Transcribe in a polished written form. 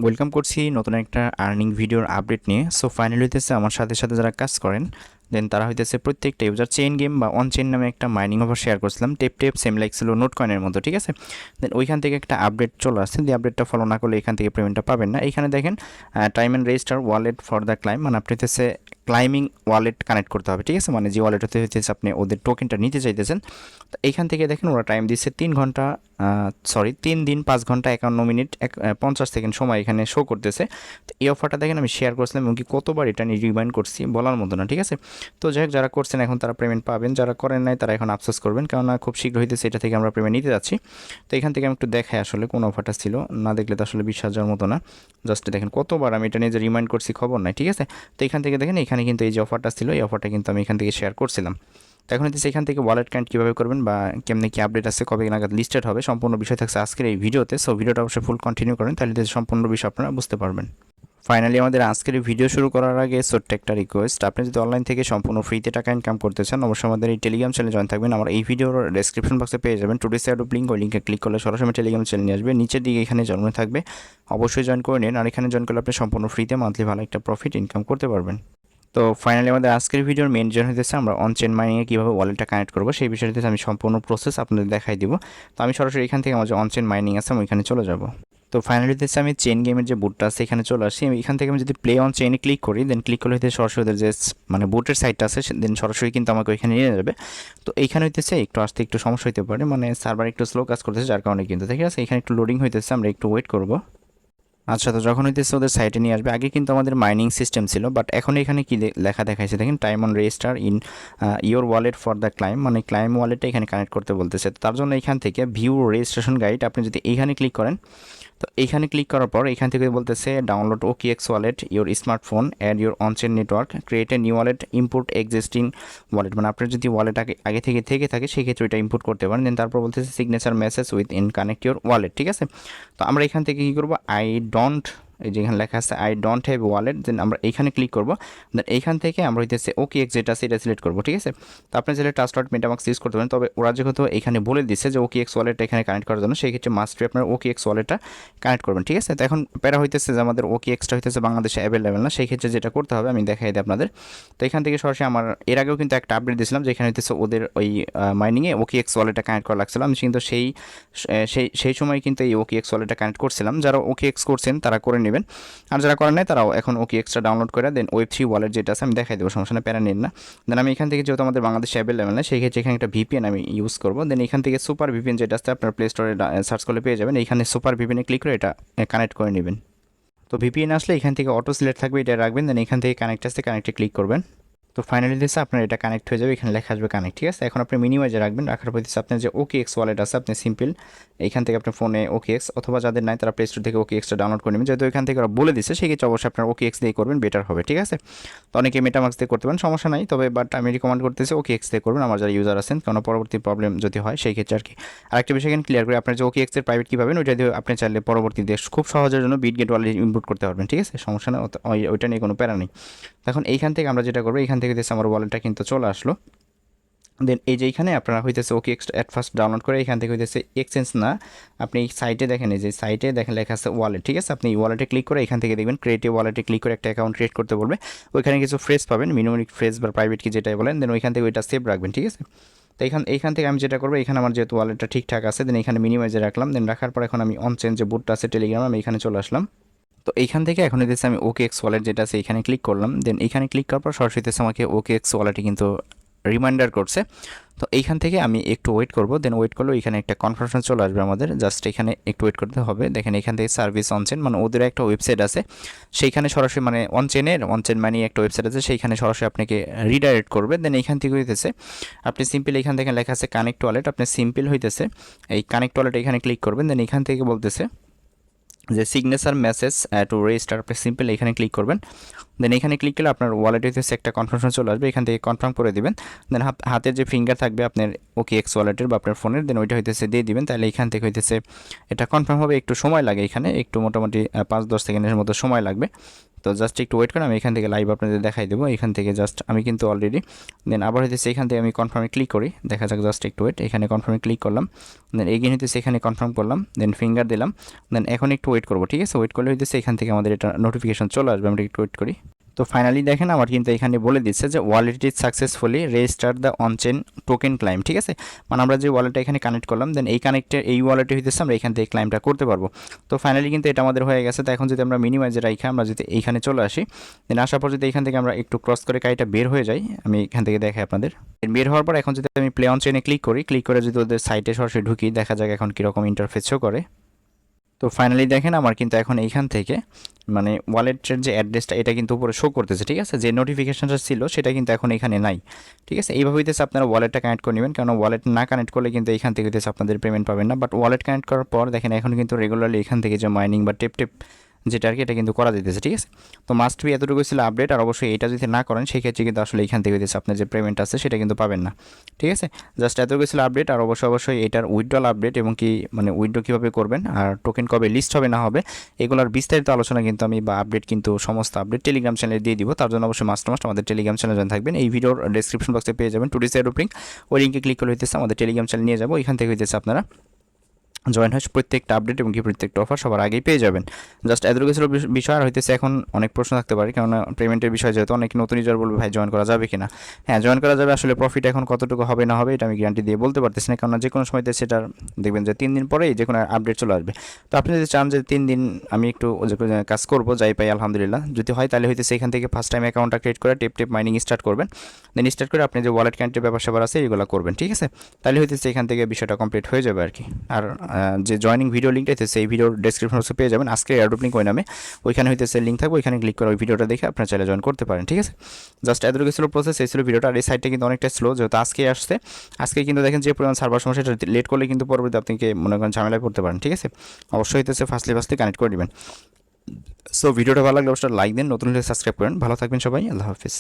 Welcome করছি নতুন একটা আর্নিং ভিডিওর আপডেট নিয়ে। সো ফাইনালি হইতেছে আমার সাথে সাথে যারা কাজ করেন দেন তারা হইতেছে প্রত্যেকটা ইউজার চেইন গেম বা অন চেইন নামে একটা মাইনিং অফার শেয়ার করছিলাম, টেপ টেপ সেম লাইক ছিল নোট কয়েনের মতো, ঠিক আছে। দেন ওইখান থেকে একটা আপডেট চলে আসছে, যে আপডেটটা ফলো না করলে এখান থেকে পেমেন্টটা পাবেন না। এইখানে দেখেন time and register wallet for the claim, মানে আপনি হইতেছে ক্লাইমিং ওয়ালেট কানেক্ট করতে হবে, ঠিক আছে। মানে যে ওয়ালেট হইতেছে আপনি ওদের টোকেনটা নিতে চাইতেছেন, তো এইখান থেকে দেখেন ওরা টাইম দিচ্ছে 3 ঘন্টা, 3 দিন 5 ঘন্টা 51 মিনিট 50 সেকেন্ড সময় এখানে শো করতেছে। তো এই অফারটা দেখেন আমি শেয়ার করছিলাম এবং কি কতবার এটা নিয়ে রিমাইন্ড করছি বলার মতো না, ঠিক আছে। তো যাই হোক, যারা করছেন এখন তারা পেমেন্ট পাবেন, যারা করেন নাই তারা এখন আফসোস করবেন, কেননা খুব শীঘ্র হইতেছে এটা থেকে আমরা পেমেন্ট নিতে যাচ্ছি। তো এখান থেকে আমি একটু দেখাই আসলে কোন অফারটা ছিল, না দেখলে তো আসলে বিশ্বাস যাওয়ার মতো না। জাস্ট দেখেন কতবার আমি এটা নিয়ে যে রিমাইন্ড করছি খবর নাই, ঠিক আছে। তো এখান থেকে দেখেন এখানে কিন্তু এই যে অফারটা ছিল, এই অফারটা কিন্তু আমি এখান থেকে শেয়ার করছিলাম। তো এখন হচ্ছে এখান থেকে ওয়ালেট কানেক্ট কীভাবে করবেন বা কেমনি কি আপডেট আছে, কবে নাগাদ লিস্টেড হবে, সম্পূর্ণ বিষয় থাকছে আজকের এই ভিডিওতে। সো ভিডিওটা অবশ্যই ফুল কন্টিনিউ করেন, তাহলে সম্পূর্ণ বিষয় আপনারা বুঝতে পারবেন। ফাইনালি আমাদের আজকের ভিডিও শুরু করার আগে ছোট্ট একটা রিকোয়েস্ট, আপনি যদি অনলাইন থেকে সম্পূর্ণ ফ্রিতে টাকা ইনকাম করতে চান অবশ্যই আমাদের এই টেলিগ্রাম চ্যানেলে জয়েন থাকবেন। আমার এই ভিডিওর ডেসক্রিপশন বক্সে পেয়ে যাবেন টুডে সাইড অফ লিঙ্ক, ওই লিঙ্কে ক্লিক করলে সরাসরি টেলিগ্রাম চ্যানেলে আসবে, নিচের দিকে এখানে জন্মে থাকবে, অবশ্যই জয়েন করে নিন। আর এখানে জয়েন করলে আপনি সম্পূর্ণ ফ্রিতে মান্থলি ভালো একটা প্রফিট ইনকাম করতে পারবেন। তো ফাইনালি আমাদের আজকের ভিডিওর মেন জন্য হতেছে আমরা অন চেন মাইনিংয়ে কীভাবে ওয়ালেটটা কানেক্ট করবো সেই বিষয়টিতে আমি সম্পূর্ণ প্রসেস আপনাদের দেখাই দিব। তো আমি সরাসরি এখান থেকে আমার যে অন চেন মাইনিং আছে আমি ওইখানে চলে যাব। তো ফাইনালি হচ্ছে আমি চেন গেমের যে বুটটা আছে এখানে চলে আসি। আমি এখান থেকে আমি যদি প্লে অন চেনে ক্লিক করি, দেন ক্লিক করলে হইতে সরাসরি ওদের যে মানে বুটের সাইটটা আছে দেন সরাসরি কিন্তু আমাকে ওইখানে নিয়ে যাবে। তো এইখানে হইতেছে একটু আসতে একটু সমস্যা হতে পারে, মানে সার্ভার একটু স্লো কাজ করতেছে যার কারণে কিন্তু, ঠিক আছে। এখানে একটু লোডিং হইতেছে, আমরা একটু ওয়েট করবো। আচ্ছা, তো যখন হইতেছে ওদের সাইটে নিয়ে আসবে, আগে কিন্তু আমাদের মাইনিং সিস্টেম ছিল, বাট এখন এখানে কি লেখা দেখাইছে দেখেন, time on register in your wallet for the claim, মানে ক্লাইম ওয়ালেটটা এখানে কানেক্ট করতে বলতেছে। তো তার জন্য এখান থেকে ভিউ রেজিস্ট্রেশন গাইড আপনি যদি এইখানে ক্লিক করেন, তো এইখানে ক্লিক করার পর এখান থেকে বলতেছে download OKX wallet your smartphone add your onchain network, create a new wallet, import existing wallet, মানে আপনার যদি ওয়ালেট আগে থেকে থাকে সেক্ষেত্রে এটা ইম্পোর্ট করতে পারেন। দেন তারপর বলতেছে signature message with in connect your wallet, ঠিক আছে। তো আমরা এখান থেকে কী করবো, আই ডোন্ট, এই যে এখানে লেখা আছে আই ডোন্ট হ্যাভ ওয়ালেট, দেন আমরা এইখানে ক্লিক করবো। দেন এইখান থেকে আমরা হইতেছে ওকে এক্স যেটা আছে এটা সিলেক্ট করবো, ঠিক আছে। তো আপনি যেটা ট্রাস্টওয়ার্ড মেটামাক্স ইউজ করতে পারেন, তবে ওরা যেহেতু এখানে বলে দিচ্ছে যে ওকে এক্স ওয়ালেটটা এখানে কানেক্ট করার জন্য, সেই ক্ষেত্রে মাস্ট বি আপনার ওকে এক্স ওয়ালেটটা কানেক্ট করবেন, ঠিক আছে। তো এখন প্যারা হইতেছে যে আমাদের ওকে এক্সটা হইতেছে বাংলাদেশে অ্যাভেলেবেল না, সেই ক্ষেত্রে যেটা করতে হবে আমি দেখাই দিই আপনাদের। তো এখান থেকে সরাসরি আমার এর আগেও কিন্তু একটা আপডেট দিয়েছিলাম যেখানে হইতেছে ওদের ওই মাইনিংয়ে ওকে এক্স ওয়ালেটটা কানেক্ট করা লাগছিল, আমি কিন্তু সেই সময় কিন্তু এই ওকে এক্স ওয়ালেটটা কানেক্ট করছিলাম। যারা ওকে এক্স করছেন তারা করে নেবেন, আর যারা করেন নাই তারাও এখন ওকে এক্সট্রা ডাউনলোড করে দেন ওয়েব3 ওয়ালেট যেটা আছে আমি দেখাই দেবো, সমস্যা না, প্যারা নিন না। দেন আমি এখান থেকে যেহেতু আমাদের বাংলাদেশে অ্যাভেলেবেল না সেই ক্ষেত্রে এখানে একটা ভিপিএন আমি ইউজ করবো। দেন এখান থেকে সুপার ভিপিএন যেটা আছে আপনার প্লে স্টোরে সার্চ করলে পেয়ে যাবেন, এইখানে সুপার ভিপিএনে ক্লিক করে এটা কানেক্ট করে নেবেন। তো ভিপিএন আসলে এখান থেকে অটো সিলেক্ট থাকবে, এটা রাখবেন, দেন এখান থেকে কানেক্ট আসতে কানেক্টে ক্লিক করবেন। তো ফাইনালি দিচ্ছে আপনার এটা কানেক্ট হয়ে যাবে, এখানে লেখা আসবে কানেক্ট, ঠিক আছে। এখন আপনি মিনিমাইজে রাখবেন, রাখার পর দিচ্ছে আপনার যে ওকে এক্স ওয়ালেট আছে আপনি সিম্পল এখান থেকে আপনার ফোনে ওকে এক্স, অথবা যাদের নাই তারা প্লে স্টোর থেকে ওকে এক্সটা ডাউনলোড করে নেবেন, যেহেতু এখান থেকে ওরা বলে দিচ্ছে সেক্ষেত্রে অবশ্যই আপনার ওকে এক্স দিয়ে করবেন, বেটার হবে, ঠিক আছে। তো অনেকে মেটামাক্স দিয়ে করতে পারেন, সমস্যা নাই, তবে বাট আমি রিকমেন্ড করতেছি ওকে এক্স দিয়ে করবেন আমার যারা ইউজার আছেন, কোনো পরবর্তী প্রবলেম যদি হয় সেই ক্ষেত্রে আর কি। আরেকটা বিষয় এখানে ক্লিয়ার করে, আপনার যে ওকে এক্সের প্রাইভেট কী পাবেন ওইটা দিয়ে আপনি চাইলে পরবর্তীতে খুব সহজের জন্য বিটগেট ওয়ালেট ইনপুট করতে পারবেন, ঠিক আছে, সমস্যা না, ওইটা নিয়ে কোনো প্যারা নেই। এখন এইখান থেকে আমরা যেটা করবো, এখান থেকে দিচ্ছে আমার ওয়ালেটটা কিন্তু চলে আসলো। দেন এই যে এইখানে আপনারা হইতেছে ওকে অ্যাট ফার্স্ট ডাউনলোড করে এখান থেকে হইতেছে এক্সচেঞ্জ না, আপনি এই সাইটে দেখেন, এই যে সাইটে দেখেন লেখা আছে ওয়ালেট, ঠিক আছে। আপনি ওয়ালেটে ক্লিক করে এখান থেকে দেখবেন ক্রিয়েটিভ ওয়ালেটে ক্লিক করে একটা অ্যাকাউন্ট ক্রিয়েট করতে বলবে, ওইখানে কিছু ফ্রেজ পাবেন, মিনিমালিক ফ্রেজ বা প্রাইভেট কি যেটাই বলেন, দেন ওইখান থেকে ওইটা সেভ রাখবেন, ঠিক আছে। তো এইখান থেকে আমি যেটা করবো, এখানে আমার যেহেতু ওয়ালেটটা ঠিকঠাক আছে দেন এখানে মিনিমাইজে রাখলাম, দেন রাখার পর এখন আমি অন চেঞ্জ যে বুটটা আছে টেলিগ্রাম আমি এখানে চলে আসলাম। তো এইখান থেকে এখন দিতেছে আমি ওকে এক্স ওয়ালেট যেটা আছে এখানে ক্লিক করলাম, দেন এখানে ক্লিক করার পর সরাসরি আমাকে ওকে এক্স ওয়ালেটে কিন্তু রিমাইন্ডার করছে। তো এইখান থেকে আমি একটু ওয়েট করব, দেন ওয়েট করলে এখানে একটা কনফার্মেশন চলে আসবে আমাদের, জাস্ট এখানে একটু ওয়েট করতে হবে। দেখেন এখান থেকে সার্ভিস অনচেন, মানে ওদের একটা ওয়েবসাইট আছে সেইখানে সরাসরি, মানে অনচেন মানে একটা ওয়েবসাইট আছে সেইখানে সরাসরি আপনাকে রিডাইরেক্ট করবে। দেন এইখান থেকে হইতেছে আপনি সিম্পল এখান থেকে লেখা আছে কানেক্ট ওয়ালেট, আপনি সিম্পল হইতেছে এই কানেক্ট ওয়ালেট এখানে ক্লিক করবেন। দেন এখান থেকে বলতেছে যে সিগনেচার মেসেজ টু রেজিস্টার, আপনি সিম্পল এখানে ক্লিক করবেন। দেন এখানে ক্লিক করলে আপনার ওয়ালেটে হচ্ছে একটা কনফার্মেশন চলে আসবে, এখান থেকে কনফার্ম করে দিবেন। দেন হাতের যে ফিঙ্গার থাকবে আপনার ওকে এক্স ওয়ালেটের বা আপনার ফোনের, দেন ওইটা হইতেছে দিয়ে দিবেন, তাহলে এখান থেকে হইতেছে এটা কনফার্ম হবে, একটু সময় লাগে, এখানে একটু মোটামুটি 5-10 সেকেন্ডের মতো সময় লাগবে। তো জাস্ট একটু ওয়েট করে আমি এখান থেকে লাইভ আপনাদের দেখাই দেবো। এখান থেকে জাস্ট আমি কিন্তু অলরেডি দেন আবার হইতেছে এখান থেকে আমি কনফার্মে ক্লিক করি, দেখা যাক জাস্ট একটু ওয়েট। এখানে কনফার্মে ক্লিক করলাম, দেন এগেইন হইতেছে এখানে কনফার্ম করলাম, দেন ফিঙ্গার দিলাম, দেন এখন একটু ওয়েট করবো, ঠিক আছে। ওয়েট করলে হইতেছে এখান থেকে আমাদের এটা নোটিফিকেশন চলে আসবে, আমরা একটু ওয়েট করি। তো ফাইনালি দেখেন আমার কিন্তু এখানে বলে দিচ্ছে যে wallet is successfully register the on-chain token claim, ঠিক আছে। মানে আমরা যে ওয়ালেটটা এখানে কানেক্ট করলাম, দেন এই ওয়ালেটে হইতেছে আমরা এখান থেকে ক্লাইমটা করতে পারবো। তো ফাইনালি কিন্তু এটা আমাদের হয়ে গেছে। তো এখন যদি আমরা মিনিমাইজে রাখি, আমরা যদি এইখানে চলে আসি, দেন আসার পর যদি এখান থেকে আমরা একটু ক্রস করে কাইটা বের হয়ে যাই, আমি এখান থেকে দেখাই আপনাদের। বের হওয়ার পর এখন যদি আমি প্লে অন চেনে ক্লিক করি, ক্লিক করে যদি ওদের সাইটে সরাসরি ঢুকি, দেখা যাক এখন কীরকম ইন্টারফেস শো করে। তো ফাইনালি দেখেন আমার কিন্তু এখন এইখান থেকে মানে ওয়ালেটের যে অ্যাড্রেসটা এটা কিন্তু উপরে শো করতেছে, ঠিক আছে। যে নোটিফিকেশনটা ছিল সেটা কিন্তু এখন এখানে নাই, ঠিক আছে। এইভাবে হইতেছে আপনারা ওয়ালেটটা কানেক্ট করে নেবেন, কারণ ওয়ালেট না কানেক্ট করলে কিন্তু এখান থেকে হইতেছে আপনাদের পেমেন্ট পাবেন না। বাট ওয়ালেট কানেক্ট করার পর দেখেন এখন কিন্তু রেগুলারলি এখান থেকে যে মাইনিং বা টেপ যেটা আর কি এটা কিন্তু করা যেতেছে, ঠিক আছে। তো মাস্ট বি এতটুকু ছিল আপডেট। আর অবশ্যই এটা যদি না করেন সেক্ষেত্রে কিন্তু আসলে এখান থেকে হইতেছে আপনার যে পেমেন্ট আছে সেটা কিন্তু পাবেন না, ঠিক আছে। জাস্ট এতটুকু ছিল আপডেট। আর অবশ্যই এটার উইথড্রল আপডেট এবং কি মানে উইথড্র কীভাবে করবেন আর টোকেন কবে লিস্ট হবে না হবে এগুলোর বিস্তারিত আলোচনা কিন্তু আমি বা আপডেট কিন্তু সমস্ত আপডেট টেলিগ্রাম চ্যানেলে দিয়ে দিব। তার জন্য অবশ্যই মাস্ট আমাদের টেলিগ্রাম চ্যানেলে জয়েন থাকবেন। এই ভিডিওর ডেসক্রিপশন বক্সে পেয়ে যাবেন টুডেস এয়ারড্রপ লিঙ্ক, ওই লিঙ্কে ক্লিক করলে হইতেছে আমাদের টেলিগ্রাম চ্যানেল নিয়ে যাবো। এখান থেকে হইতেছে আপনারা জয়েন হয় প্রত্যেকটা আপডেট এবং কি প্রত্যেকটা অফার সবার আগেই পেয়ে যাবেন। জাস্ট এতটুকু ছিল বিষয়। আর হইতেছে এখন অনেক প্রশ্ন থাকতে পারে, কারণ পেমেন্টের বিষয় যেহেতু অনেক নতুন ইউজার বলবে ভাই জয়েন করা যাবে কিনা। হ্যাঁ জয়েন করা যাবে, আসলে প্রফিট এখন কতটুকু হবে না হবে এটা আমি গ্যারান্টি দিয়ে বলতে পারতেছি না, কারণ যে কোনো সময়তে সেটার দেখবেন যে 3 দিন পরেই যে কোনো আপডেট চলে আসবে। তো আপনি যদি চান যে 3 দিন আমি একটু কাজ করবো যাই পাই আলহামদুলিল্লাহ, যদি হয় তাহলে হইতেছে এখান থেকে ফার্স্ট টাইম অ্যাকাউন্টটা ক্রিয়েট করে টেপ মাইনিং স্টার্ট করবেন। দেন স্টার্ট করে আপনি যে ওয়ালেট কানেক্টের ব্যাপার স্যাপার আছে এগুলো করবেন, ঠিক আছে। তাহলে হইতেছে এখান থেকে বিষয়টা কমপ্লিট হয়ে যাবে আর কি। আর যে জয়নিং ভিডিও লিঙ্কটা হইতেছে এই ভিডিওর ডেসক্রিপশন বক্সে পেয়ে যাবেন। আজকে এয়ারড্রপ লিঙ্ক ওই নামে, ওইখানে হইতেছে লিঙ্ক থাকবে, ওইখানে ক্লিক করে ওই ভিডিওটা দেখে আপনারা চাইলে জয়েন করতে পারেন, ঠিক আছে। জাস্ট এতটুকু ছিল প্রসেস, এই ছিল ভিডিওটা। আর এই সাইটটা কিন্তু অনেকটা স্লো, যেহেতু আজকে আসছে। আজকে কিন্তু দেখেন যে পরিমাণ সার্ভার সমস্যা, এটা লেট করলে কিন্তু পরবর্তী আপনাকে মনে করেন ঝামেলায় পড়তে পারেন, ঠিক আছে। অবশ্যই হইতেছে ফার্স্টলি কানেক্ট করে নেবেন। সো ভিডিওটা ভালো লাগলে অবশ্যই লাইক দেন, নতুন হলে সাবস্ক্রাইব করেন। ভালো থাকবেন সবাই, আল্লাহ হাফিজ।